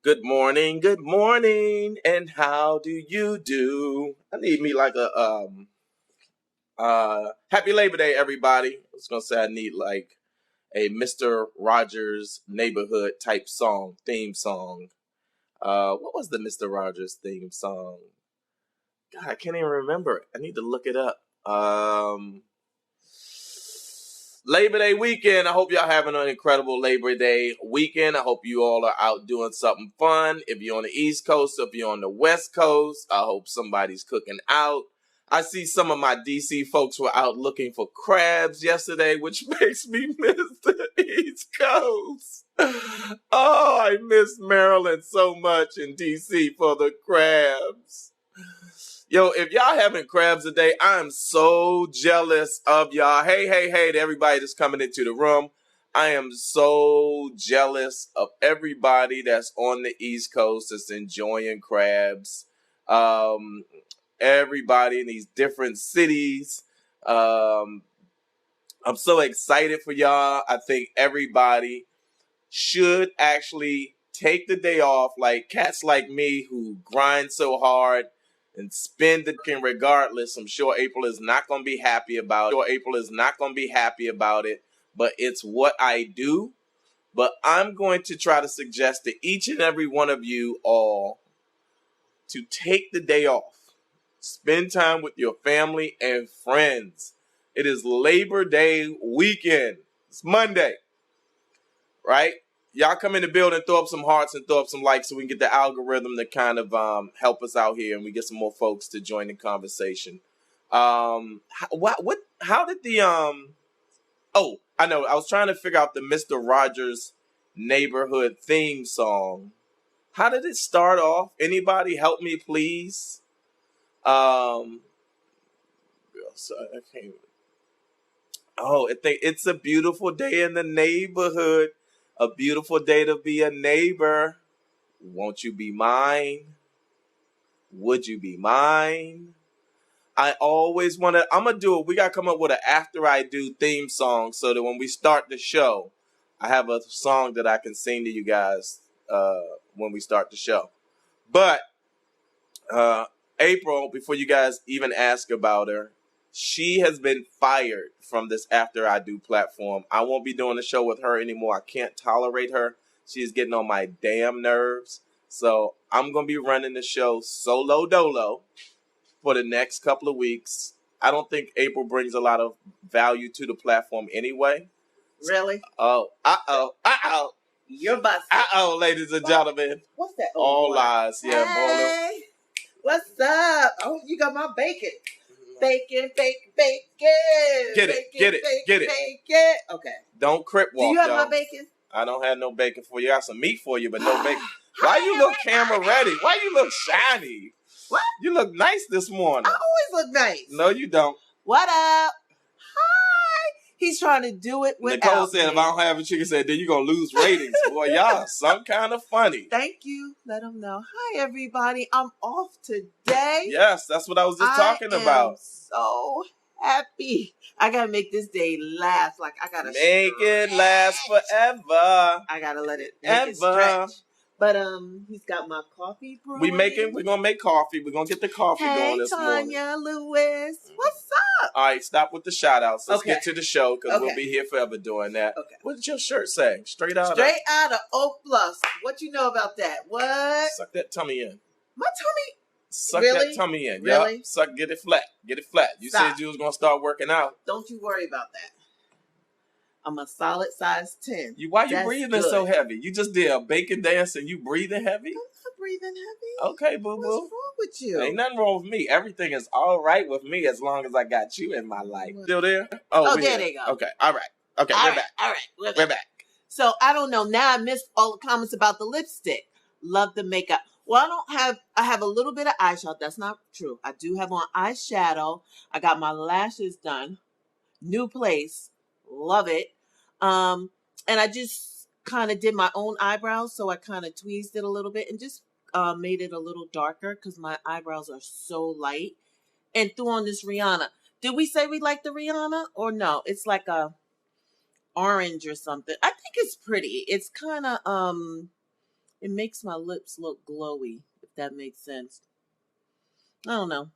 Good morning, and how do you do? I need me like a Happy Labor Day, everybody. I was gonna say I need like a Mr. Rogers neighborhood type song, theme song. What was the Mr. Rogers theme song? God, I can't even remember it. I need to look it up. Labor Day weekend. I hope y'all having an incredible Labor Day weekend. I hope you all are out doing something fun. If you're on the East Coast, if you're on the West Coast, I hope somebody's cooking out. I see some of my DC folks were out looking for crabs yesterday, which makes me miss the East Coast. Oh, I miss Maryland so much in DC for the crabs. Yo, if y'all having crabs today, I am so jealous of y'all. Hey to everybody that's coming into the room. I am so jealous of everybody that's on the East Coast that's enjoying crabs. Everybody in these different cities. I'm so excited for y'all. I think everybody should actually take the day off, like cats like me who grind so hard and spend the weekend regardless. I'm sure April is not going to be happy about it, but it's what I do. But I'm going to try to suggest to each and every one of you all to take the day off. Spend time with your family and friends. It is Labor Day weekend. It's Monday, right? Y'all come in the building, throw up some hearts and throw up some likes so we can get the algorithm to kind of help us out here and we get some more folks to join the conversation. How did the I know. I was trying to figure out the Mr. Rogers neighborhood theme song. How did it start off? Anybody help me, please? I can't. Oh, it's a beautiful day in the neighborhood. A beautiful day to be a neighbor. Won't you be mine? Would you be mine? I always want to. We got to come up with an After I Do theme song so that when we start the show, I have a song that I can sing to you guys when we start the show. But April, before you guys even ask about her, she has been fired from this After I Do platform. I won't be doing the show with her anymore. I can't tolerate her. She is getting on my damn nerves. So I'm going to be running the show solo dolo for the next couple of weeks. I don't think April brings a lot of value to the platform anyway. Really? Uh-oh. You're busted. Uh-oh, ladies and gentlemen. What's that? All lies. Yeah, hey, what's up? Oh, you got my bacon. Bacon. Get it. Okay. Don't crip walk, Do you have y'all. my bacon? I don't have no bacon for you. I got some meat for you, but no bacon. Why you look camera ready? Why you look shiny? What? You look nice this morning. I always look nice. No, you don't. What up? Hi. He's trying to do it without Nicole said, me. if I don't have a chicken, said, then you're going to lose ratings. Boy, y'all some kind of funny. Thank you. Let him know. Hi, everybody. I'm off today. Yes, that's what I was just talking about. I'm so happy. I got to make this day last. Like, I got to make it last forever. I got to let it make it stretch. But he's got my coffee brewing. We're gonna make coffee. We're gonna get the coffee going this morning. Hey, Tanya Lewis, what's up? All right, stop with the shout outs. Let's get to the show because we'll be here forever doing that. Okay. What did your shirt say? Straight out of Oak Plus. What you know about that? What? Suck that tummy in. My tummy. Suck that tummy in. Really? Yep. Suck. Get it flat. You said you was gonna start working out. Don't you worry about that. I'm a solid size 10. Why you breathing so heavy? You just did a bacon dance and you breathing heavy? I'm not breathing heavy. Okay, boo-boo. What's wrong with you? Ain't nothing wrong with me. Everything is all right with me as long as I got you in my life. Still there? Oh, there they go. Okay, all right. Okay, we're back. All right, we're back. So, I don't know. Now I missed all the comments about the lipstick. Love the makeup. Well, I have a little bit of eyeshadow. That's not true. I do have on eyeshadow. I got my lashes done. New place. Love it. And I just kind of did my own eyebrows, so I kind of tweezed it a little bit and just made it a little darker because my eyebrows are so light. And threw on this Rihanna. Did we say we like the Rihanna or no? It's like a orange or something. I think it's pretty. It's kind of It makes my lips look glowy, if that makes sense. I don't know.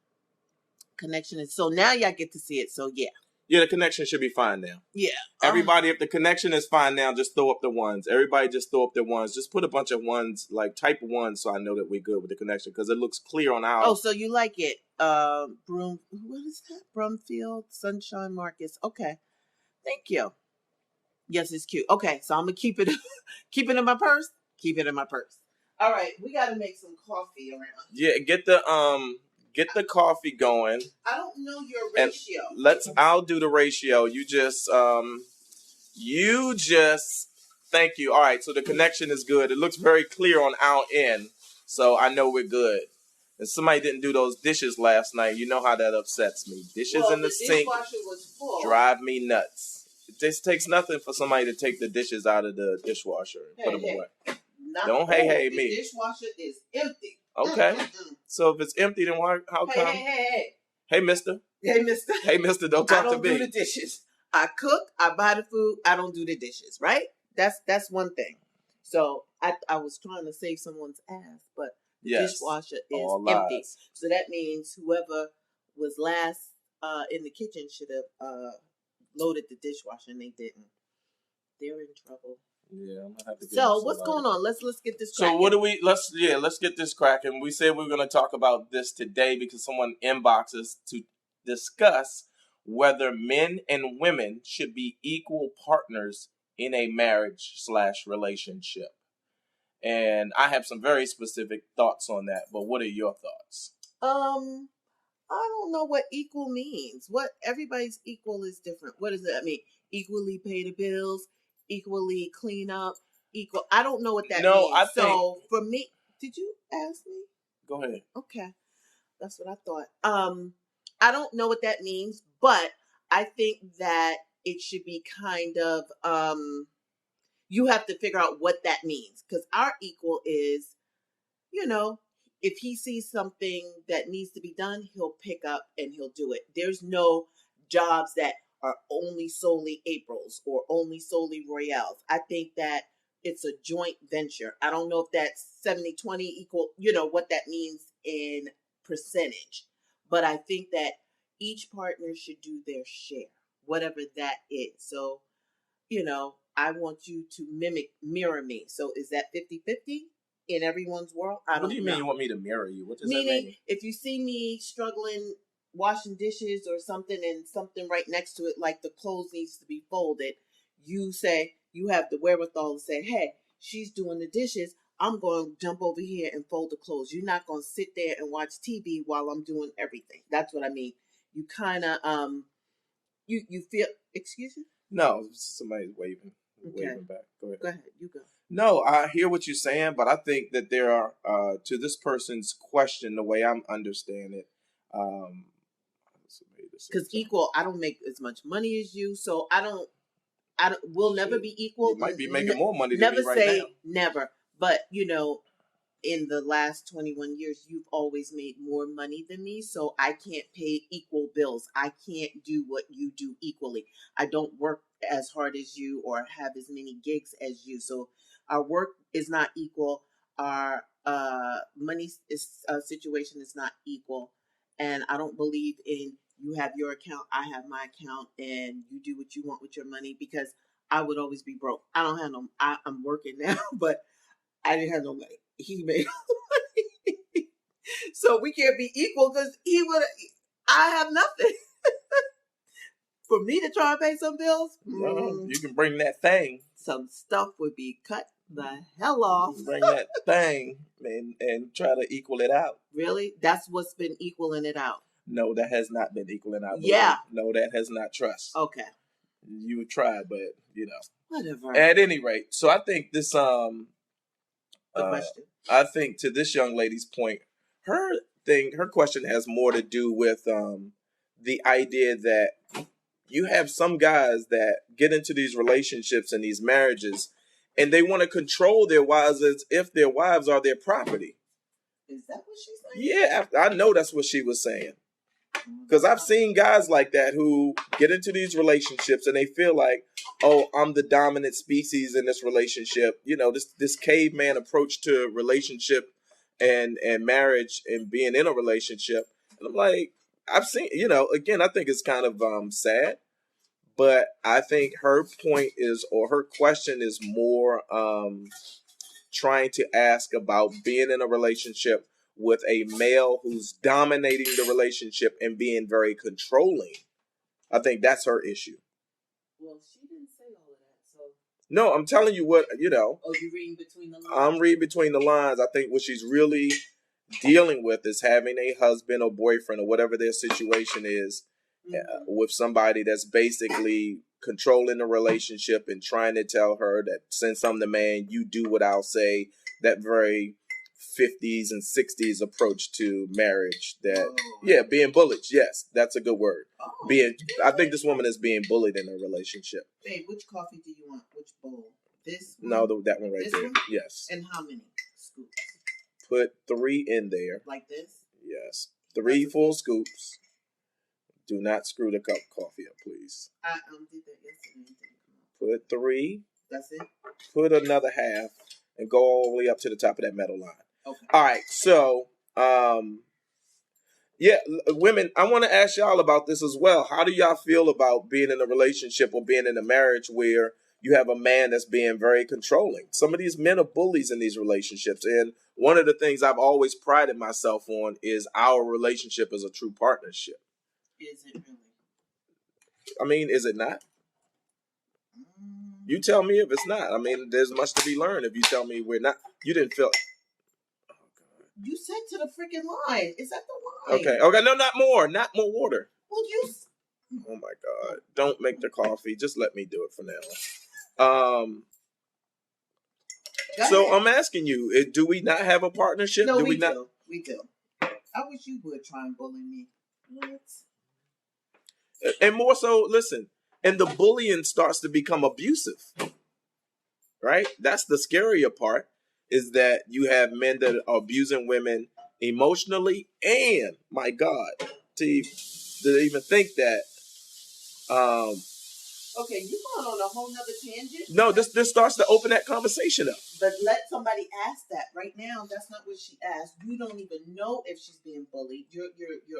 Connection is so now y'all get to see it. So yeah. Yeah, the connection should be fine now. Yeah. Everybody, if the connection is fine now, just throw up the ones. Everybody just throw up the ones. Just put a bunch of ones, like type 1, so I know that we're good with the connection, because it looks clear on our... Oh, so you like it. What is that? Brumfield, Sunshine Marcus. Okay. Thank you. Yes, it's cute. Okay, so I'm going to keep it in my purse. Keep it in my purse. All right, we got to make some coffee around. Yeah, get the coffee going. I don't know your ratio. I'll do the ratio. You just thank you. All right, so the connection is good. It looks very clear on our end, so I know we're good. And somebody didn't do those dishes last night. You know how that upsets me. Dishes in the sink was full. Drive me nuts. It just takes nothing for somebody to take the dishes out of the dishwasher and put them away. Don't hey me. The dishwasher is empty. Okay. So if it's empty, then why? How come? Hey, mister. Hey, mister. Hey, mister, don't talk to me. I don't do the dishes. I cook, I buy the food, I don't do the dishes, right? That's one thing. So I was trying to save someone's ass, but the dishwasher is empty. So that means whoever was last in the kitchen should have loaded the dishwasher, and they didn't. They're in trouble. Yeah, I'm gonna have to. So what's going on? Let's get this cracking. So what do we? Let's get this cracking. We said we were gonna talk about this today because someone inboxes to discuss whether men and women should be equal partners in a marriage/relationship. And I have some very specific thoughts on that. But what are your thoughts? I don't know what equal means. What everybody's equal is different. What does that mean? Equally pay the bills, equally clean up, equal. I don't know what that means. So for me, did you ask me? Go ahead. Okay. That's what I thought. I don't know what that means, but I think that it should be kind of, you have to figure out what that means. Because our equal is, if he sees something that needs to be done, he'll pick up and he'll do it. There's no jobs that are only solely April's or only solely Royale's. I think that it's a joint venture. I don't know if that's 70-20 equal, what that means in percentage. But I think that each partner should do their share, whatever that is. So, I want you to mirror me. So is that 50-50? In everyone's world? I don't know. What do you mean you want me to mirror you? What does that mean? Meaning, if you see me struggling washing dishes or something and something right next to it, like the clothes needs to be folded, you have the wherewithal to say, hey, she's doing the dishes. I'm going to jump over here and fold the clothes. You're not going to sit there and watch TV while I'm doing everything. That's what I mean. You kind of, you feel, excuse me? No, somebody's waving. Okay. Waving back. Go ahead. You go. No, I hear what you're saying, but I think that there are, to this person's question, the way I'm understanding it, because equal, I don't make as much money as you, so we'll never be equal. You might be making more money than me right now. Never say never, but in the last 21 years, you've always made more money than me, so I can't pay equal bills. I can't do what you do equally. I don't work as hard as you or have as many gigs as you, so our work is not equal. Our money situation is not equal. And I don't believe in you have your account, I have my account, and you do what you want with your money, because I would always be broke. I don't have no, I'm working now, but I didn't have no money. He made money. So we can't be equal because I have nothing. For me to try and pay some bills, you can bring that thing. Some stuff would be cut the hell off. Bring that thing and try to equal it out. Really? That's what's been equaling it out. No, that has not been equaling out. Yeah. No, that has not trust. Okay. You would try, but whatever. At any rate, so I think this question. I think to this young lady's point, her question has more to do with the idea that you have some guys that get into these relationships and these marriages, and they want to control their wives as if their wives are their property. Is that what she's saying? Yeah, I know that's what she was saying. Because I've seen guys like that who get into these relationships and they feel like, oh, I'm the dominant species in this relationship. You know, this caveman approach to relationship and marriage and being in a relationship. And I'm like, I've seen, you know, again, I think it's kind of sad. But I think her point is, or her question is more trying to ask about being in a relationship with a male who's dominating the relationship and being very controlling. I think that's her issue. Well, she didn't say all of that, so. No, I'm telling you what, you know. Oh, you're reading between the lines? I'm reading between the lines. I think what she's really dealing with is having a husband or boyfriend or whatever their situation is with somebody that's basically controlling the relationship and trying to tell her that since I'm the man, you do what I'll say. That very 50s and 60s approach to marriage. That being bullied. Yes, that's a good word. I think this woman is being bullied in a relationship. Babe, which coffee do you want? Which bowl? This one? No, that one right this there. One? Yes. And how many scoops? Put 3 in there. Like this? Yes. 3 full scoops. Do not screw the cup of coffee up, please. I did that yesterday. Put 3. That's it? Put another half and go all the way up to the top of that metal line. Okay. All right. So, women, I want to ask y'all about this as well. How do y'all feel about being in a relationship or being in a marriage where you have a man that's being very controlling? Some of these men are bullies in these relationships. And one of the things I've always prided myself on is our relationship is a true partnership. Is it really? I mean, is it not? You tell me if it's not. I mean, there's much to be learned if you tell me we're not. You didn't feel. Oh, God. You said to the freaking line. Is that the line? Okay. No, not more. Not more water. Well, you. Oh my God! Don't make the coffee. Just let me do it for now. So I'm asking you: do we not have a partnership? No, do we not? do. We do. I wish you would try and bully me. What? And more so, listen. And the bullying starts to become abusive, right? That's the scarier part, is that you have men that are abusing women emotionally and, my God, to even think that. Okay, you're going on a whole nother tangent. No, this starts to open that conversation up. But let somebody ask that. Right now, that's not what she asked. You don't even know if she's being bullied. You're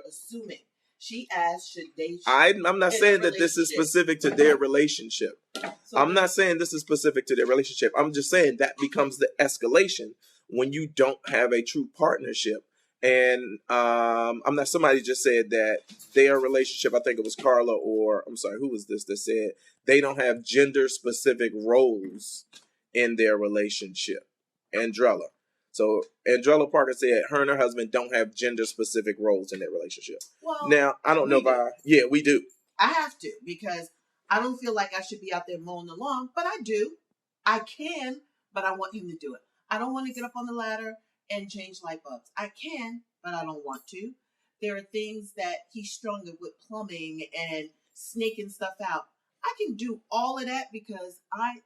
assuming. She asked, should they... I'm not saying that this is specific to their relationship. So I'm not saying this is specific to their relationship. I'm just saying that becomes the escalation when you don't have a true partnership. And I'm not. Somebody just said that their relationship, I think it was Carla, or I'm sorry, who was this that said they don't have gender specific roles in their relationship? Andrella. So Andrella Parker said her and her husband don't have gender specific roles in their relationship. Well, now I don't know if we do. I have to, because I don't feel like I should be out there mowing the lawn, but I do. I can, but I want him to do it. I don't want to get up on the ladder and change light bulbs. I can, but I don't want to. There are things that he's stronger with, plumbing and snaking stuff out. I can do all of that because I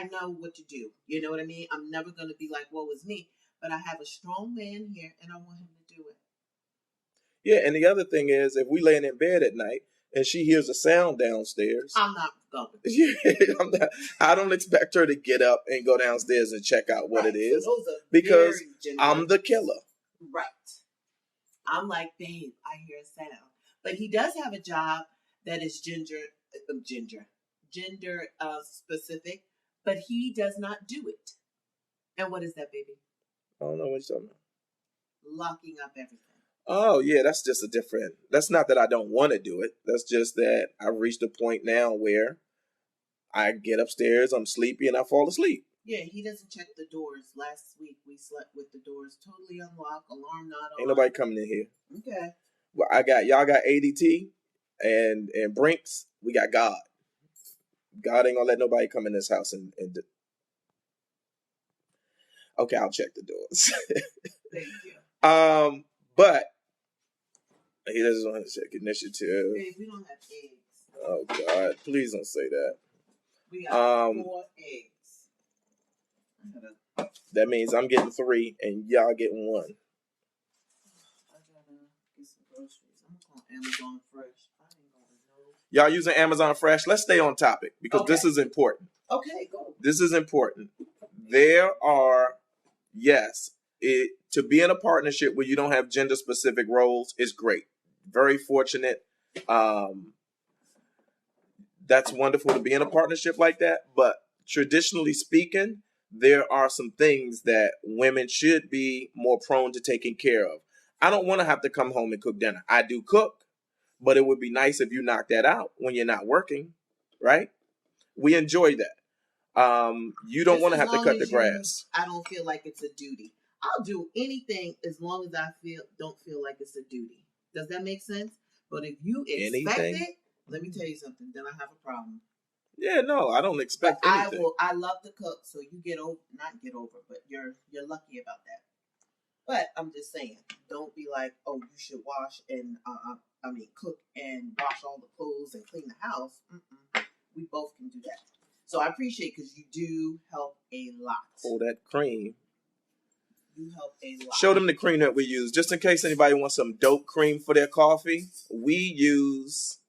know what to do. You know what I mean? I'm never going to be like, woe is me. But I have a strong man here, and I want him to do it. Yeah, and the other thing is, if we laying in bed at night and she hears a sound downstairs, I'm not going. Yeah, I don't expect her to get up and go downstairs and check out what it is, so because I'm the killer. Right. I'm like, babe, I hear a sound. But he does have a job that is gender specific, but he does not do it. And what is that, baby? I don't know what you're talking about. Locking up everything. Oh, yeah, that's just a different... That's not that I don't want to do it. That's just that I've reached a point now where I get upstairs, I'm sleepy, and I fall asleep. Yeah, he doesn't check the doors. Last week, we slept with the doors totally unlocked, alarm not on. Ain't nobody coming in here. Okay. Well, y'all got ADT and Brinks. We got God. God ain't gonna let nobody come in this house and okay, I'll check the doors. Thank you. But he doesn't want to check initiative. Babe, we don't have eggs. Oh God, please don't say that. We got 4 eggs. That means I'm getting 3 and y'all getting 1. I gotta get some groceries. I'm gonna Amazon Fresh. I ain't gonna know. Y'all using Amazon Fresh? Let's stay on topic because this is important. Okay, go. This is important. There are, yes, to be in a partnership where you don't have gender specific roles is great. Very fortunate. That's wonderful to be in a partnership like that. But traditionally speaking, there are some things that women should be more prone to taking care of. I don't want to have to come home and cook dinner. I do cook, but it would be nice if you knock that out when you're not working, right? We enjoy that. You don't want to have to cut the grass. I don't feel like it's a duty. I'll do anything as long as I don't feel like it's a duty. Does that make sense? But if you expect it, let me tell you something. Then I have a problem. Yeah, no, I don't expect anything. I love to cook, so you not get over, but you're lucky about that. But I'm just saying, don't be like, oh, you should wash and cook and wash all the clothes and clean the house. We both can do that. So I appreciate because you do help a lot. Oh, that cream. You help a lot. Show them the cream that we use. Just in case anybody wants some dope cream for their coffee, we use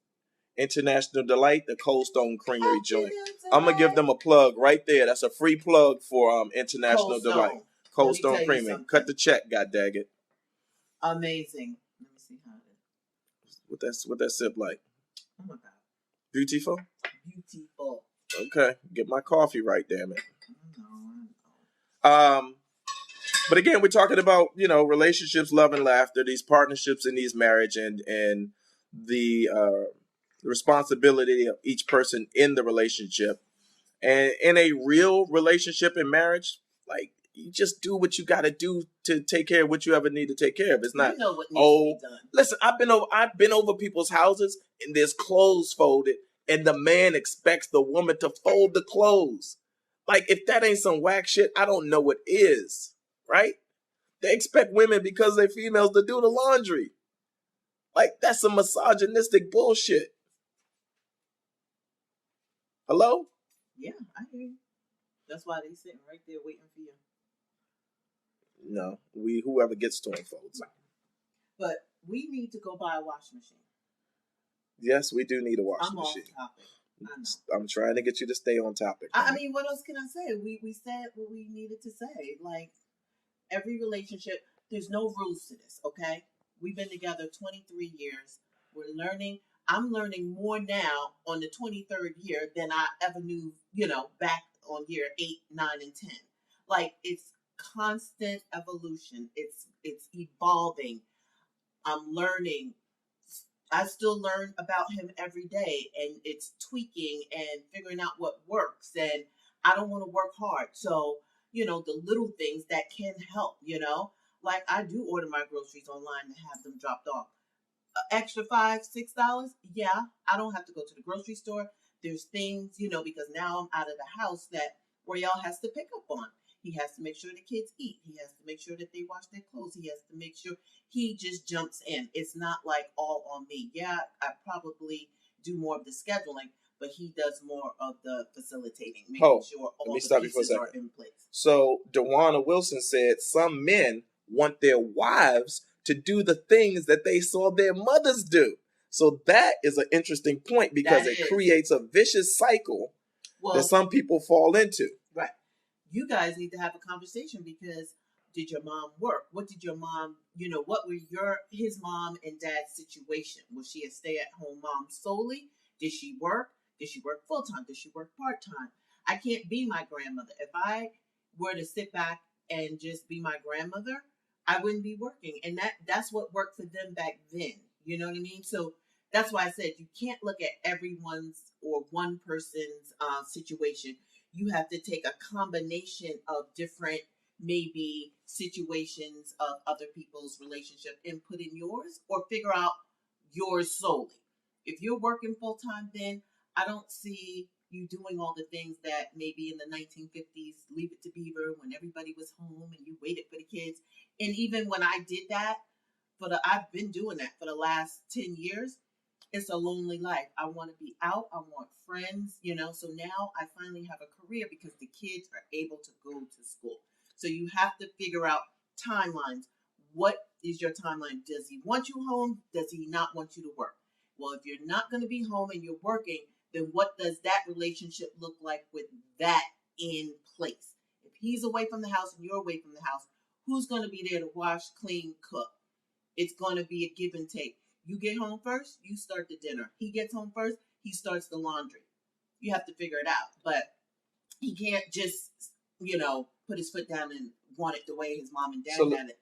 International Delight, the Cold Stone Creamery joint. I'm going to give them a plug right there. That's a free plug for International Delight. Cold Stone Creamery. Cut the check, goddaggit. Amazing. Let me see how it is. What that sip like? Oh my God. Beautiful? Beautiful. Okay. Get my coffee right, damn it. I know. But again, we're talking about, relationships, love, and laughter, these partnerships in these marriage and the responsibility of each person in the relationship. And in a real relationship and marriage, like, you just do what you got to do to take care of what you ever need to take care of. It's not, what needs to be done. Listen, I've been over people's houses and there's clothes folded and the man expects the woman to fold the clothes. Like, if that ain't some whack shit, I don't know what is, right? They expect women because they're females to do the laundry. Like, that's some misogynistic bullshit. Hello? Yeah, I hear you. That's why they sitting right there waiting for you. No, whoever gets to them folds. Right. But we need to go buy a washing machine. Yes, we do need a washing machine. I'm off topic. I'm trying to get you to stay on topic. I mean, what else can I say? We said what we needed to say. Like, every relationship, there's no rules to this, okay? We've been together 23 years. We're learning. I'm learning more now on the 23rd year than I ever knew, back on year 8, 9, and 10. Like, it's constant evolution. It's evolving. I'm learning. I still learn about him every day, and it's tweaking and figuring out what works. And I don't want to work hard. So, the little things that can help, like I do order my groceries online and have them dropped off. Extra $5, $6, yeah, I don't have to go to the grocery store. There's things, because now I'm out of the house that Royale has to pick up on. He has to make sure the kids eat. He has to make sure that they wash their clothes. He has to make sure he just jumps in. It's not like all on me. Yeah, I probably do more of the scheduling, but he does more of the facilitating, making sure all the pieces are in place. So DeWanna Wilson said some men want their wives to do the things that they saw their mothers do. So that is an interesting point because it creates a vicious cycle that some people fall into. Right. You guys need to have a conversation because did your mom work? What did your mom, what were his mom and dad's situation? Was she a stay-at-home mom solely? Did she work? Did she work full-time? Did she work part-time? I can't be my grandmother. If I were to sit back and just be my grandmother, I wouldn't be working. And that's what worked for them back then. You know what I mean? So that's why I said you can't look at everyone's or one person's situation. You have to take a combination of different maybe situations of other people's relationship and put in yours or figure out yours solely. If you're working full-time, then I don't see you doing all the things that maybe in the 1950s, Leave It to Beaver, when everybody was home and you waited for the kids. And even when I did that, I've been doing that for the last 10 years. It's a lonely life. I want to be out. I want friends, So now I finally have a career because the kids are able to go to school. So you have to figure out timelines. What is your timeline? Does he want you home? Does he not want you to work? Well, if you're not going to be home and you're working, then what does that relationship look like with that in place? If he's away from the house and you're away from the house, who's going to be there to wash, clean, cook? It's going to be a give and take. You get home first, you start the dinner. He gets home first, he starts the laundry. You have to figure it out. But he can't just, put his foot down and want it the way his mom and dad had it.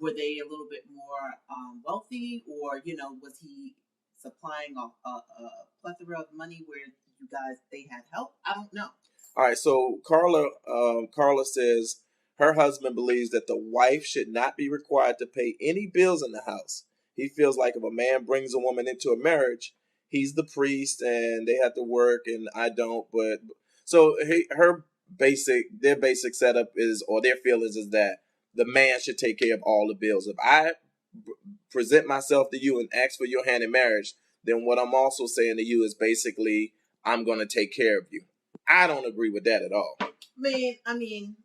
Were they a little bit more wealthy, or, was he supplying a plethora of money where they had help? I don't know. All right, so Carla says her husband believes that the wife should not be required to pay any bills in the house. He feels like if a man brings a woman into a marriage, he's the priest and they have to work and I don't. But so their basic setup is, or their feelings is that the man should take care of all the bills. If I present myself to you and ask for your hand in marriage, then what I'm also saying to you is basically I'm going to take care of you. I don't agree with that at all. I mean,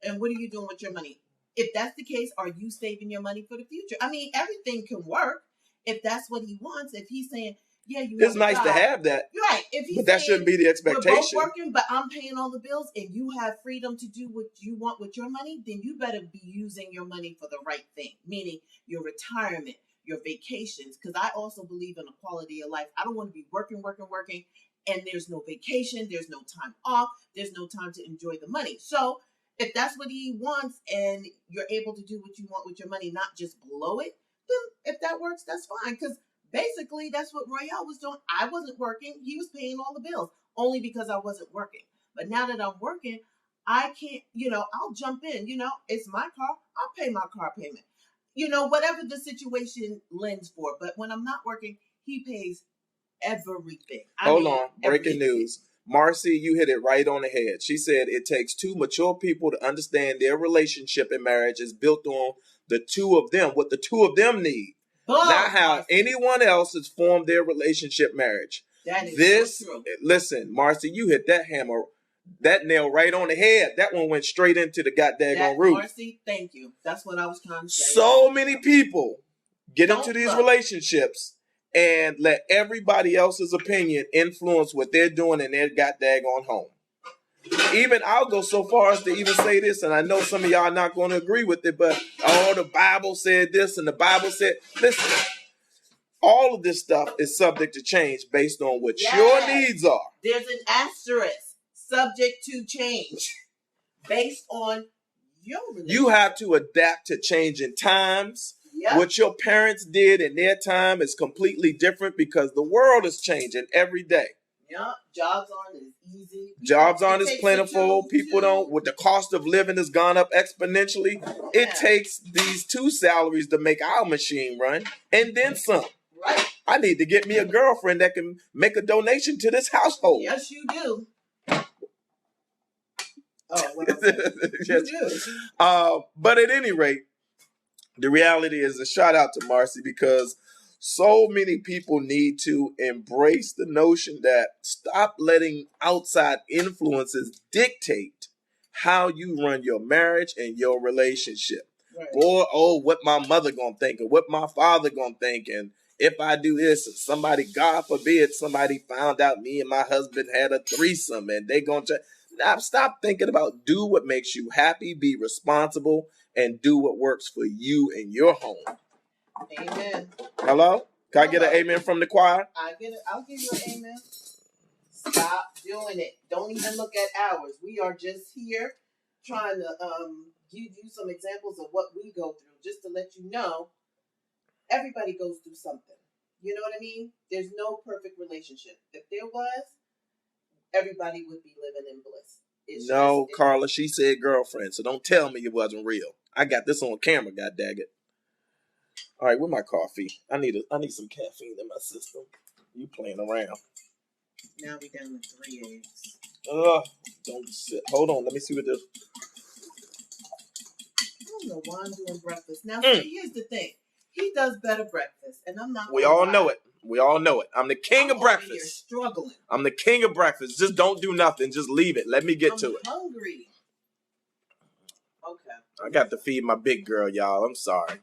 and what are you doing with your money? If that's the case, are you saving your money for the future? I mean, everything can work if that's what he wants. If he's saying, yeah, it's nice to have that. Right. If he's but that shouldn't be the expectation. We're both working, but I'm paying all the bills and you have freedom to do what you want with your money, then you better be using your money for the right thing, meaning your retirement, your vacations, because I also believe in a quality of life. I don't want to be working, and there's no vacation, there's no time off, there's no time to enjoy the money. So if that's what he wants and you're able to do what you want with your money, not just blow it, then if that works, that's fine. Because basically that's what Royale was doing. I wasn't working. He was paying all the bills only because I wasn't working. But now that I'm working, I can't, I'll jump in, it's my car. I'll pay my car payment, whatever the situation lends for. But when I'm not working, he pays everything. Hold on. Breaking news. Marcy, you hit it right on the head. She said it takes two mature people to understand their relationship in marriage is built on the two of them, what the two of them need. Not how anyone else has formed their relationship marriage. That is so true. Listen, Marcy, you hit that nail right on the head. That one went straight into the goddamn root. Marcy, thank you. That's what I was trying to say. So many people get into these relationships and let everybody else's opinion influence what they're doing in their goddamn home. Even I'll go so far as to even say this, and I know some of y'all are not going to agree with it, but the Bible said this and the Bible said, listen, all of this stuff is subject to change based on what your needs are. There's an asterisk, subject to change, based on your relationship. You have to adapt to changing times. Yep. What your parents did in their time is completely different because the world is changing every day. Yeah, jobs aren't as easy. Jobs aren't as plentiful. People don't, with the cost of living has gone up exponentially. It takes these two salaries to make our machine run and then some. Right. I need to get me a girlfriend that can make a donation to this household. Yes, you do. What else? You do. But at any rate, the reality is a shout out to Marcy because so many people need to embrace the notion that stop letting outside influences dictate how you run your marriage and your relationship. Right. Or, what my mother gonna think or what my father gonna think. And if I do this and somebody, God forbid, somebody found out me and my husband had a threesome and they gonna now stop thinking about do what makes you happy, be responsible, and do what works for you and your home. Amen. Hello? Can I get an amen from the choir? I get it. I'll give you an amen. Stop doing it. Don't even look at ours. We are just here trying to give you some examples of what we go through, just to let you know everybody goes through something. You know what I mean? There's no perfect relationship. If there was, everybody would be living in bliss. No, Carla, she said girlfriend, so don't tell me it wasn't real. I got this on camera, goddaggit. All right, with my coffee. I need some caffeine in my system. You playing around. Now we down to 3 eggs. Don't sit. Hold on, let me see what this. I don't know why I'm doing breakfast. Now, see, here's the thing. He does better breakfast, and I'm not. We all know it. We all know it. I'm the king of breakfast. You're struggling. I'm the king of breakfast. Just don't do nothing. Just leave it. Let me get to it. I'm hungry. Okay. I got to feed my big girl, y'all. I'm sorry.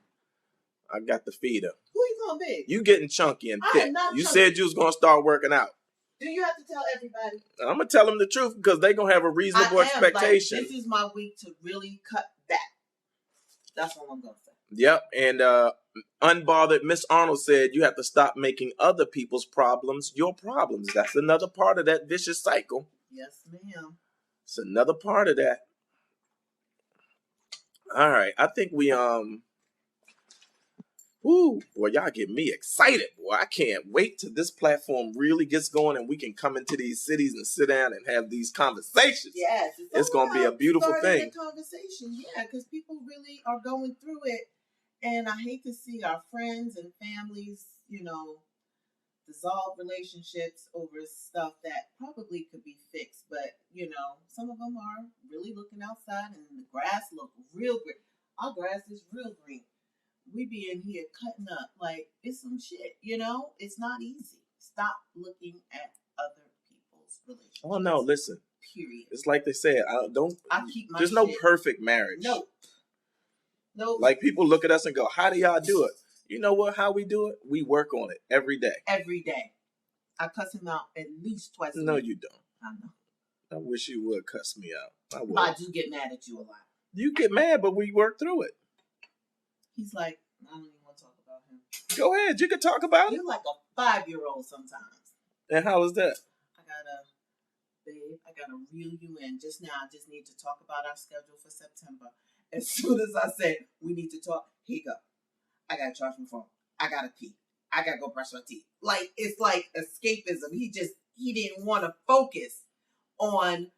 I got to feed her. Who you gonna be? You getting chunky and I thick. am not You chunky. said you was gonna start working out. Do you have to tell everybody? I'm gonna tell them the truth because they gonna have a reasonable expectation. Like, this is my week to really cut back. That's what I'm gonna say. Yep, and unbothered Miss Arnold said you have to stop making other people's problems your problems. That's another part of that vicious cycle. Yes, ma'am. It's another part of that. All right, I think we Woo, boy, y'all get me excited, boy. I can't wait till this platform really gets going and we can come into these cities and sit down and have these conversations. Yes. It's going to be a beautiful thing. The conversation, yeah, because people really are going through it. And I hate to see our friends and families, dissolve relationships over stuff that probably could be fixed. But, some of them are really looking outside and the grass looks real green. Our grass is real green. We be in here cutting up like it's some shit, It's not easy. Stop looking at other people's relationships. Oh no, listen. Period. It's like they said, I keep my there's shit. No perfect marriage. No. Like people look at us and go, how do y'all do it? You know what? How we do it? We work on it every day. Every day. I cuss him out at least twice a week. No, you don't. I know. I wish you would cuss me out. I would. But I do get mad at you a lot. You get mad, but we work through it. He's like, I don't even want to talk about him. Go ahead. You can talk about it. You're like a 5-year-old sometimes. And how is that? I gotta reel you in. Just now, I just need to talk about our schedule for September. As soon as I say, we need to talk, here you go. I gotta charge my phone. I gotta pee. I gotta go brush my teeth. Like, it's like escapism. He didn't want to focus on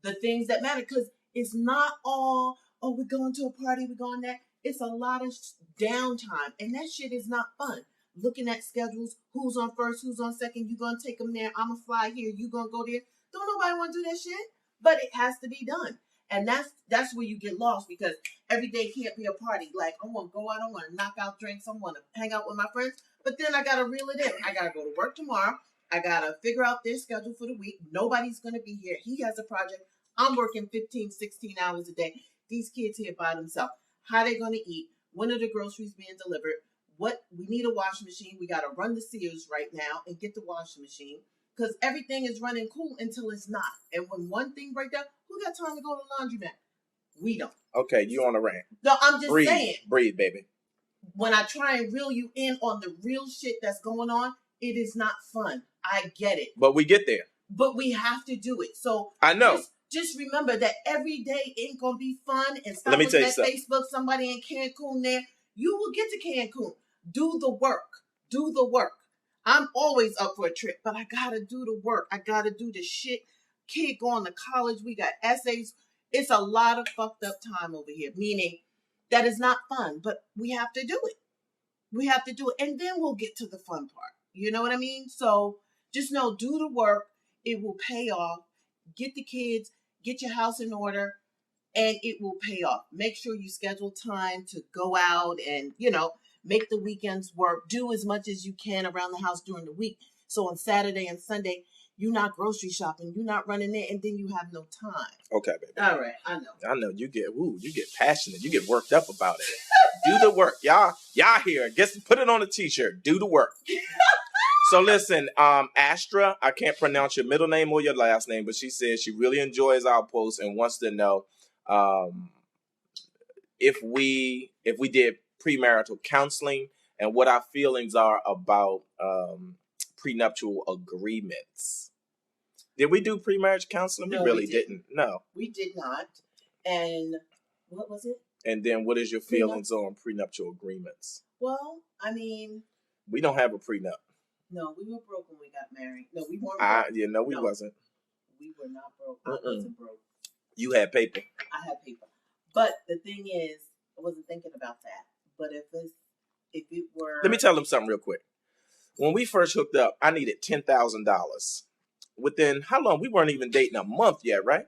the things that matter. Because it's not all, we're going to a party, we're going there. It's a lot of downtime. And that shit is not fun. Looking at schedules, who's on first, who's on second, you gonna take them there, I'm gonna fly here, you gonna go there. Don't nobody want to do that shit, but it has to be done. And that's where you get lost because every day can't be a party. Like, I want to go out, I want to knock out drinks, I want to hang out with my friends, but then I got to reel it in. I got to go to work tomorrow. I got to figure out their schedule for the week. Nobody's going to be here. He has a project. I'm working 15, 16 hours a day. These kids here by themselves. How they going to eat? When are the groceries being delivered? We need a washing machine. We got to run to Sears right now and get the washing machine. Because everything is running cool until it's not. And when one thing breaks down, who got time to go to the laundromat? We don't. Okay, you on a rant. No, I'm just saying. Breathe, baby. When I try and reel you in on the real shit that's going on, it is not fun. I get it. But we get there. But we have to do it. So I know. Just remember that every day ain't going to be fun. And stop looking at Facebook, somebody in Cancun there. You will get to Cancun. Do the work. Do the work. I'm always up for a trip, but I gotta do the work. I gotta do the shit. Kid going to college. We got essays. It's a lot of fucked up time over here, meaning that is not fun, but we have to do it. We have to do it. And then we'll get to the fun part. You know what I mean? So just know, do the work. It will pay off. Get the kids, get your house in order, and it will pay off. Make sure you schedule time to go out and, make the weekends work. Do as much as you can around the house during the week. So on Saturday and Sunday, you're not grocery shopping. You're not running there, and then you have no time. Okay, baby. All right, I know. You get passionate. You get worked up about it. Do the work, y'all. Y'all here. Put it on a t-shirt. Do the work. So listen, Astra, I can't pronounce your middle name or your last name, but she says she really enjoys our posts and wants to know if we did premarital counseling and what our feelings are about prenuptial agreements. Did we do premarriage counseling? No, we really didn't. No. We did not. And what was it? And then what is your feelings on prenuptial agreements? Well, I mean, we don't have a prenup. No, we were broke when we got married. No, we weren't broke. We wasn't. We were not broke. I wasn't broke. You had paper. I had paper. But the thing is, I wasn't thinking about that. But if it were... Let me tell them something real quick. When we first hooked up, I needed $10,000. Within how long? We weren't even dating a month yet, right?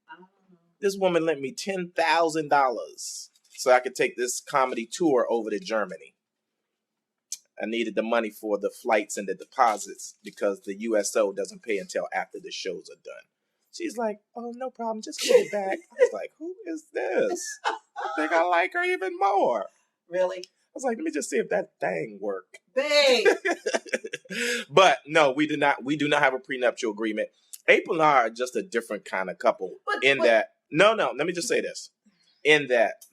I don't know. This woman lent me $10,000 so I could take this comedy tour over to Germany. I needed the money for the flights and the deposits because the USO doesn't pay until after the shows are done. She's like, oh, no problem. Just give it back. I was like, who is this? I think I like her even more. Really? I was like, let me just see if that thing worked. Babe. But no, we do not have a prenuptial agreement. April and I are just a different kind of couple that, no, let me just say this. In that,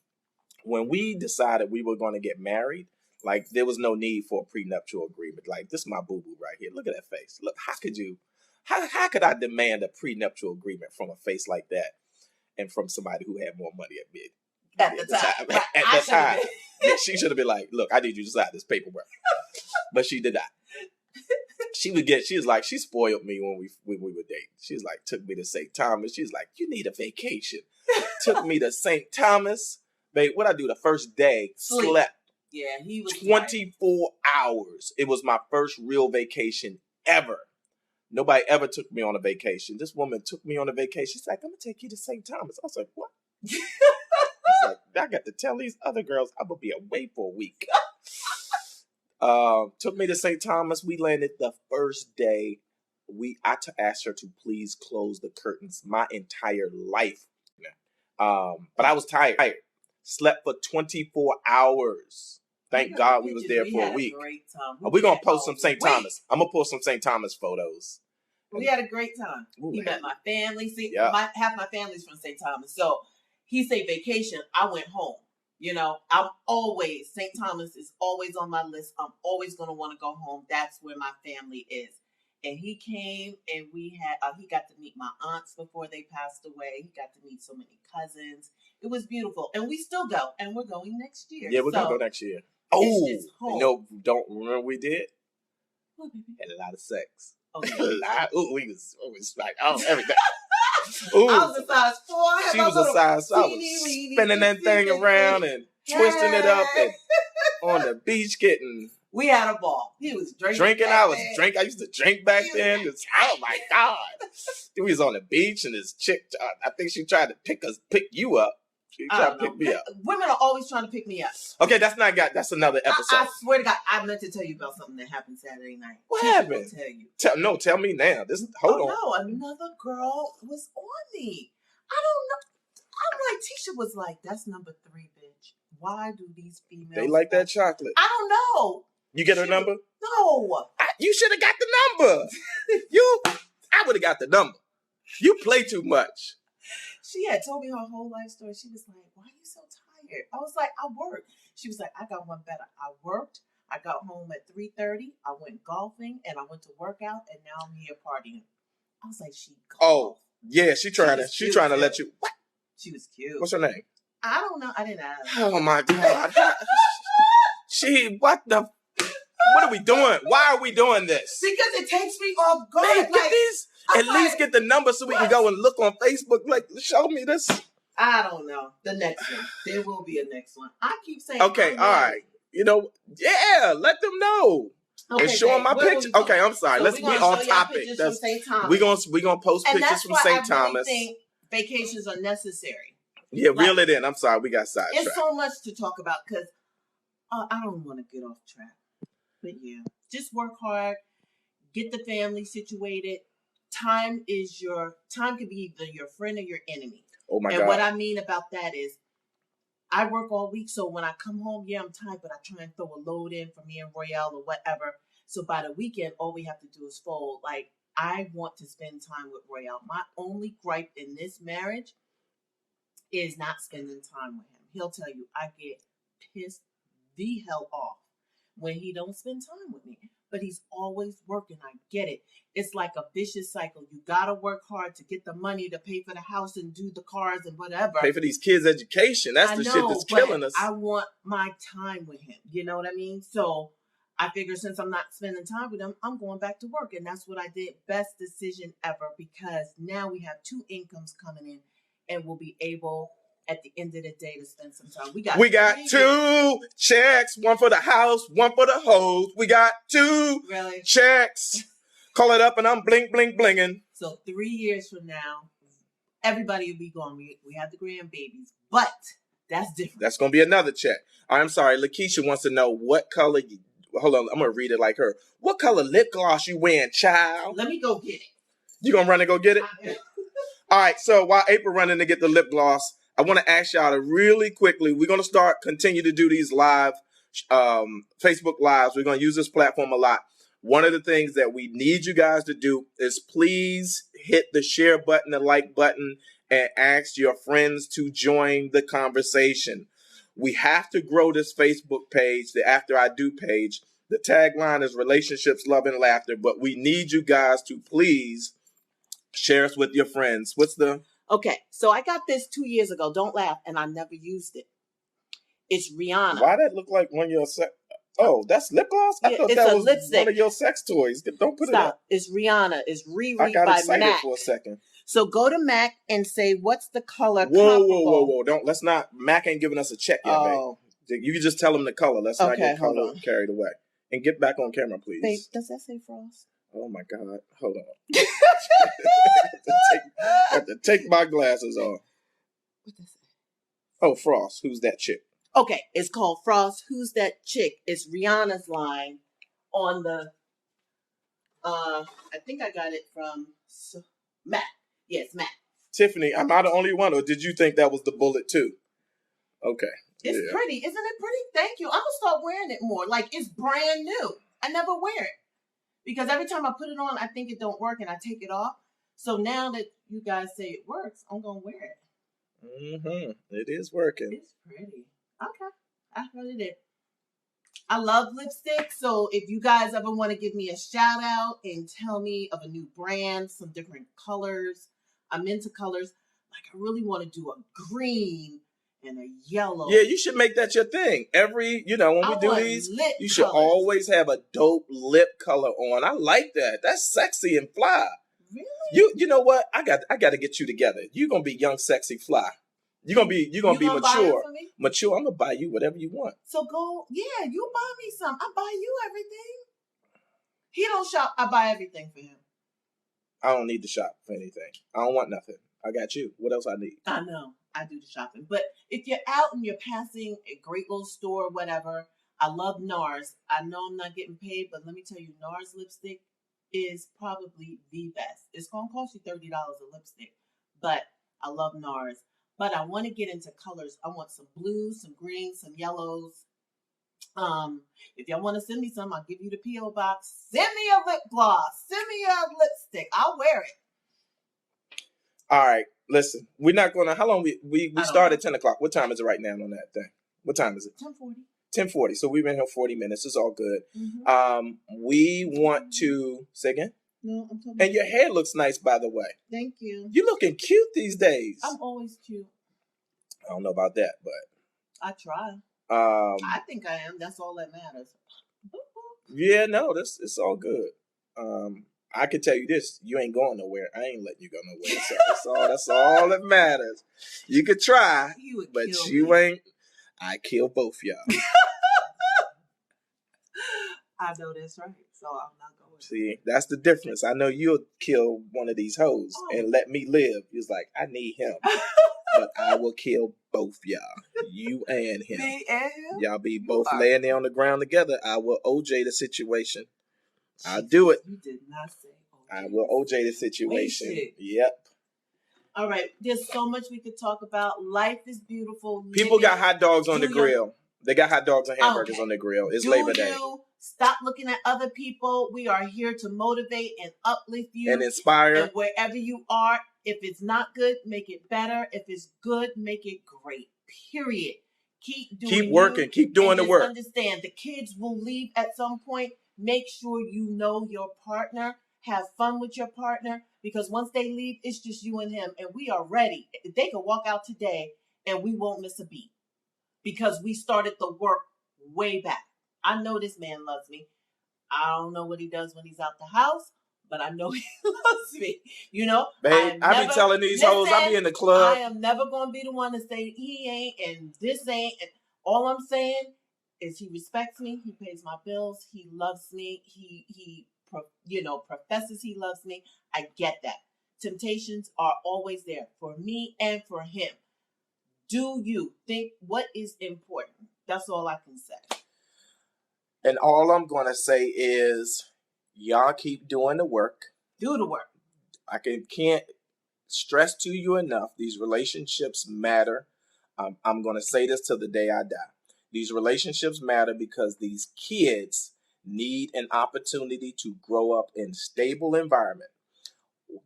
when we decided we were going to get married, like, there was no need for a prenuptial agreement. Like, this is my boo-boo right here. Look at that face. Look, how could I demand a prenuptial agreement from a face like that and from somebody who had more money at me? At the time. At the time. She should have been like, look, I need you to sign this paperwork. But she did not. She spoiled me when we were dating. She was like, took me to St. Thomas. She was like, you need a vacation. Took me to St. Thomas. Babe, what I do the first day, slept. Yeah, he was 24 hours. It was my first real vacation ever. Nobody ever took me on a vacation. This woman took me on a vacation. She's like, I'm going to take you to St. Thomas. I was like, what? I was like, I got to tell these other girls I'm going to be away for a week. Took me to St. Thomas. We landed the first day. I asked her to please close the curtains my entire life. But I was tired. Slept for 24 hours. Thank God we was there for a week. We're going to post some St. Thomas. I'm going to post some St. Thomas photos. We had a great time. He met my family. See, half my family's from St. Thomas. So he said vacation. I went home. You know, St. Thomas is always on my list. I'm always going to want to go home. That's where my family is. And he came and he got to meet my aunts before they passed away. He got to meet so many cousins. It was beautiful. And we still go. And we're going next year. Yeah, we're going to go next year. Oh, don't remember we did? What, baby? Had a lot of sex. Oh, yeah. A lot. Ooh, we was like, everything. Ooh. I was a size 4. She was a size 4. I was spinning that thing around and twisting it up and on the beach getting. We had a ball. He was drinking. I used to drink back then. Oh my God. We was on the beach and this chick, I think she tried to pick you up. She tried to pick me up. Women are always trying to pick me up. Okay, that's another episode. I swear to God, I meant to tell you about something that happened Saturday night. What happened? Tell you. Tell me now. Hold on. No, another girl was on me. I don't know. I'm like, Tisha was like, that's number 3, bitch. Why do these females? They like that chocolate. I don't know. You get her number? No. You should have got the number. I would have got the number. You play too much. She had told me her whole life story. She was like, why are you so tired? I was like, I worked. She was like, I got one better. I worked. I got home at 3:30. I went golfing and I went to work out and now I'm here partying. I was like, she golfed. Oh, yeah, she trying to let you. What? She was cute. What's her name? I don't know. I didn't ask. Oh my God. What are we doing? Why are we doing this? Because it takes me off guard. Man, at least get the number so we can go and look on Facebook. Like, show me this. I don't know. The next one. There will be a next one. I keep saying. Okay, all right. Let them know. Okay, and show them my picture. Okay, I'm sorry. Let's be on topic. We're gonna post pictures from St. Thomas. I think vacations are necessary. Yeah, reel it in. I'm sorry, we got sidetracked. It's so much to talk about because I don't want to get off track. But yeah, just work hard, get the family situated. Time can be either your friend or your enemy. Oh my God. And what I mean about that is I work all week, so when I come home, I'm tired, but I try and throw a load in for me and Royale or whatever. So by the weekend, all we have to do is fold. Like, I want to spend time with Royale. My only gripe in this marriage is not spending time with him. He'll tell you, I get pissed the hell off when he don't spend time with me. But he's always working. I get it. It's like a vicious cycle. You got to work hard to get the money to pay for the house and do the cars and whatever. Pay for these kids' education. That's the shit that's killing us. I want my time with him. You know what I mean? So I figure since I'm not spending time with him, I'm going back to work. And that's what I did. Best decision ever, because now we have 2 incomes coming in and we'll be able at the end of the day to spend some time. We got 2 checks, 1 for the house, 1 for the hose. We got 2 checks. Call it up and I'm blink, blink, blinging. So 3 years from now, everybody will be gone. We have the grandbabies, but that's different. That's going to be another check. I'm sorry. Lakeisha wants to know what color. Hold on. I'm going to read it like her. What color lip gloss you wearing, child? Let me go get it. You going to run and go get it? All right, so while April running to get the lip gloss, I want to ask y'all to really quickly, we're going to continue to do these live, Facebook Lives. We're going to use this platform a lot. One of the things that we need you guys to do is please hit the share button, the like button, and ask your friends to join the conversation. We have to grow this Facebook page, the After I Do page. The tagline is relationships, love, and laughter, but we need you guys to please share us with your friends. Okay, so I got this 2 years ago. Don't laugh, and I never used it. It's Rihanna. Why that look like one of your Oh, that's lip gloss? I thought that was lipstick. One of your sex toys. Don't put it up. It's Rihanna. It's Riri I got by excited MAC. for a second. So go to MAC and say, what's the color Whoa. Let's not. MAC ain't giving us a check yet, oh. babe. You can just tell them the color. Let's not get color carried away. And get back on camera, please. Babe, does that say Frost? Oh, my God. Hold on. I have to take my glasses off. What does it say? Oh, Frost. Who's that chick? Okay, it's called Frost. Who's that chick? It's Rihanna's line on the, I think I got it from MAC. Yes, MAC. Tiffany, am I the only one, or did you think that was the bullet too? Okay. It's pretty. Isn't it pretty? Thank you. I'm going to start wearing it more. Like, it's brand new. I never wear it. Because every time I put it on, I think it don't work, and I take it off. So now that you guys say it works, I'm going to wear it. Mm-hmm. It is working. It's pretty. Okay. I heard it. I love lipstick, so if you guys ever want to give me a shout out and tell me of a new brand, some different colors, I'm into colors. Like, I really want to do a green and a yellow. Yeah, you should make that your thing. When we do these, you should always have a dope lip color on. I like that. That's sexy and fly. Really? You know what? I got to get you together. You're gonna be young, sexy, fly. You're gonna be mature. Mature. I'm gonna buy you whatever you want. So go, yeah, you buy me some. I buy you everything. He don't shop. I buy everything for him. I don't need to shop for anything. I don't want nothing. I got you. What else I need? I know. I do the shopping. But if you're out and you're passing a great little store, whatever, I love NARS. I know I'm not getting paid, but let me tell you, NARS lipstick is probably the best. It's going to cost you $30 a lipstick, but I love NARS. But I want to get into colors. I want some blues, some greens, some yellows. If y'all want to send me some, I'll give you the P.O. box. Send me a lip gloss. Send me a lipstick. I'll wear it. All right. Listen, we're not going to, how long we start at 10 o'clock. What time is it right now on that thing? What time is it? 10:40. 10:40. So we've been here 40 minutes. It's all good. Mm-hmm. We want to, say again? No, I'm talking. And your hair looks nice, by the way. Thank you. You're looking cute these days. I'm always cute. I don't know about that, but. I try. I think I am. That's all that matters. Yeah, no, it's all good. I can tell you this: you ain't going nowhere. I ain't letting you go nowhere. So that's all that matters. You could try, but you ain't. I kill both y'all. I know that's right. So I'm not going. See, that's the difference. I know you'll kill one of these hoes and let me live. He's like, I need him. But I will kill both y'all. You and him. Me and him? Y'all be both laying there on the ground together. I will OJ the situation. I'll do it. You did not say OJ. I will OJ the situation. Yep. All right. There's so much we could talk about. Life is beautiful. People got hot dogs on the grill. They got hot dogs and hamburgers on the grill. It's Labor Day. Stop looking at other people. We are here to motivate and uplift you. And inspire. And wherever you are, if it's not good, make it better. If it's good, make it great. Period. Keep working. Keep doing the work. Understand, the kids will leave at some point. Make sure you know your partner. Have fun with your partner. Because once they leave, it's just you and him. And we are ready. They can walk out today and we won't miss a beat. Because we started the work way back. I know this man loves me. I don't know what he does when he's out the house, but I know he loves me. You know? Babe, I be telling these hoes, I be in the club. I am never going to be the one to say he ain't and this ain't. And all I'm saying is he respects me. He pays my bills. He loves me. He professes he loves me. I get that. Temptations are always there for me and for him. Do you think what is important? That's all I can say. And all I'm going to say is y'all keep doing the work. Do the work. I can't stress to you enough. These relationships matter. I'm going to say this till the day I die. These relationships matter because these kids need an opportunity to grow up in stable environment.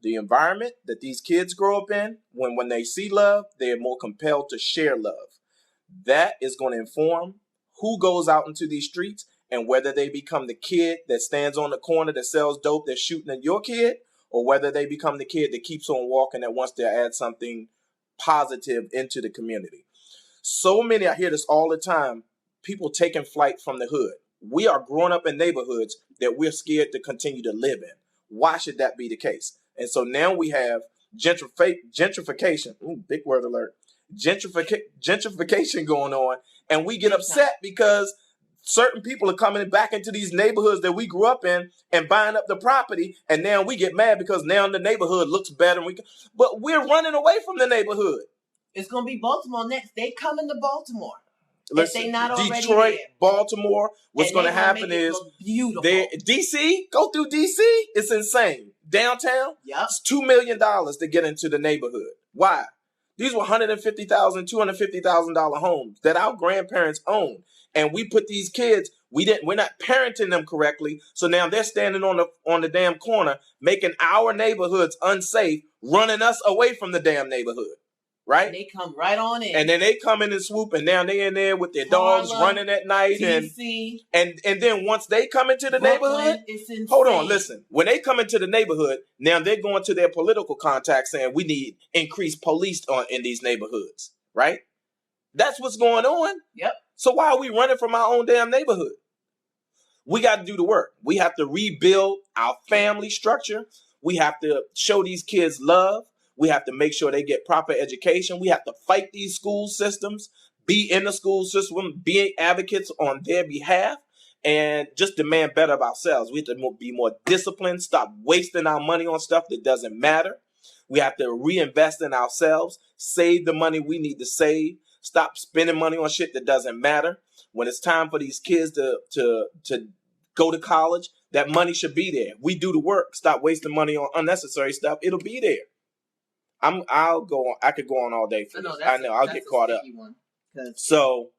The environment that these kids grow up in, when they see love, they're more compelled to share love. That is going to inform who goes out into these streets and whether they become the kid that stands on the corner that sells dope that's shooting at your kid, or whether they become the kid that keeps on walking that wants to add something positive into the community. So many, I hear this all the time, people taking flight from the hood. We are growing up in neighborhoods that we're scared to continue to live in. Why should that be the case? And so now we have gentrification, big word alert, gentrification going on, and we get upset because certain people are coming back into these neighborhoods that we grew up in and buying up the property, and now we get mad because now the neighborhood looks better. But we're running away from the neighborhood. It's going to be Baltimore next. They coming to Baltimore. Listen, if they not already Detroit, there. Baltimore, what's going to happen is DC, go through DC, it's insane. Downtown, it's $2 million to get into the neighborhood. Why? These were $150,000, $250,000 homes that our grandparents owned. And we put these kids, we're not parenting them correctly. So now they're standing on the damn corner, making our neighborhoods unsafe, running us away from the damn neighborhood. Right? And they come right on in. And then they come in and swoop, and now they in there with their dogs running at night. DC, and then once they come into the neighborhood, hold on, listen. When they come into the neighborhood, now they're going to their political contacts saying we need increased police in these neighborhoods. Right? That's what's going on. Yep. So why are we running from our own damn neighborhood? We got to do the work. We have to rebuild our family structure. We have to show these kids love. We have to make sure they get proper education. We have to fight these school systems, be in the school system, be advocates on their behalf, and just demand better of ourselves. We have to be more disciplined, stop wasting our money on stuff that doesn't matter. We have to reinvest in ourselves, save the money we need to save, stop spending money on shit that doesn't matter. When it's time for these kids to go to college, that money should be there. We do the work, stop wasting money on unnecessary stuff. It'll be there. I'll go on. I could go on all day for this. I know. I'll get caught up. So,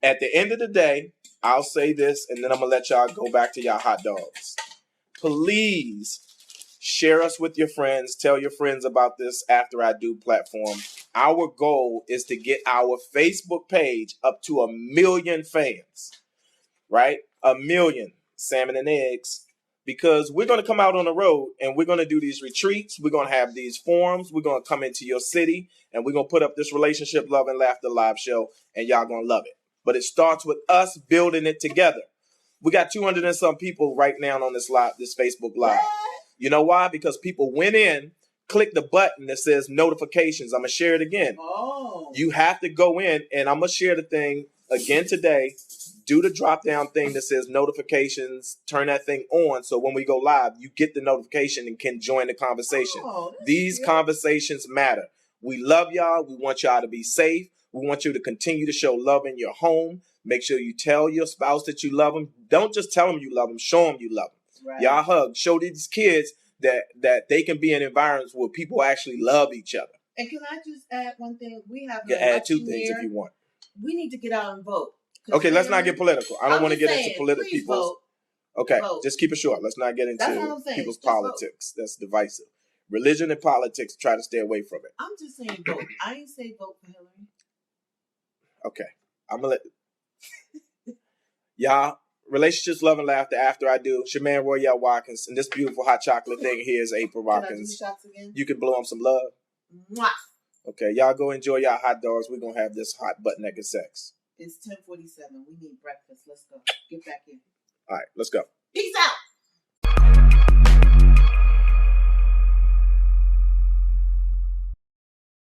at the end of the day, I'll say this, and then I'm gonna let y'all go back to y'all hot dogs. Please share us with your friends. Tell your friends about this After I Do platform. Our goal is to get our Facebook page up to 1 million fans. Right? 1 million. Salmon and eggs. Because we're going to come out on the road and we're going to do these retreats. We're going to have these forums. We're going to come into your city and we're going to put up this Relationship, Love, and Laughter live show, and y'all going to love it. But it starts with us building it together. We got 200 and some people right now on this Facebook Live. You know why? Because people went in, clicked the button that says notifications. I'm going to share it again. Oh. You have to go in, and I'm going to share the thing again today. Do the drop-down thing that says notifications. Turn that thing on so when we go live, you get the notification and can join the conversation. These conversations matter. We love y'all. We want y'all to be safe. We want you to continue to show love in your home. Make sure you tell your spouse that you love them. Don't just tell them you love them. Show them you love them. Right. Y'all hug. Show these kids that they can be in environments where people actually love each other. And can I just add one thing? We have add two things if you want. We need to get out and vote. Okay, let's not get political. I don't want to get into political people's. Okay, vote. Just keep it short. Let's not get into people's politics. Vote. That's divisive. Religion and politics, try to stay away from it. I'm just saying vote. I ain't say vote for Hillary. Okay, I'm going to let... Y'all, Relationships, Love, and Laughter After I Do. It's your man, Royale Watkins. And this beautiful hot chocolate thing here is April Watkins. Can I do shots again? You can blow them some love. Mwah. Okay, y'all go enjoy y'all hot dogs. We're going to have this hot butt-naked sex. It's 10:47. We need breakfast. Let's go. Get back in. All right, let's go. Peace out.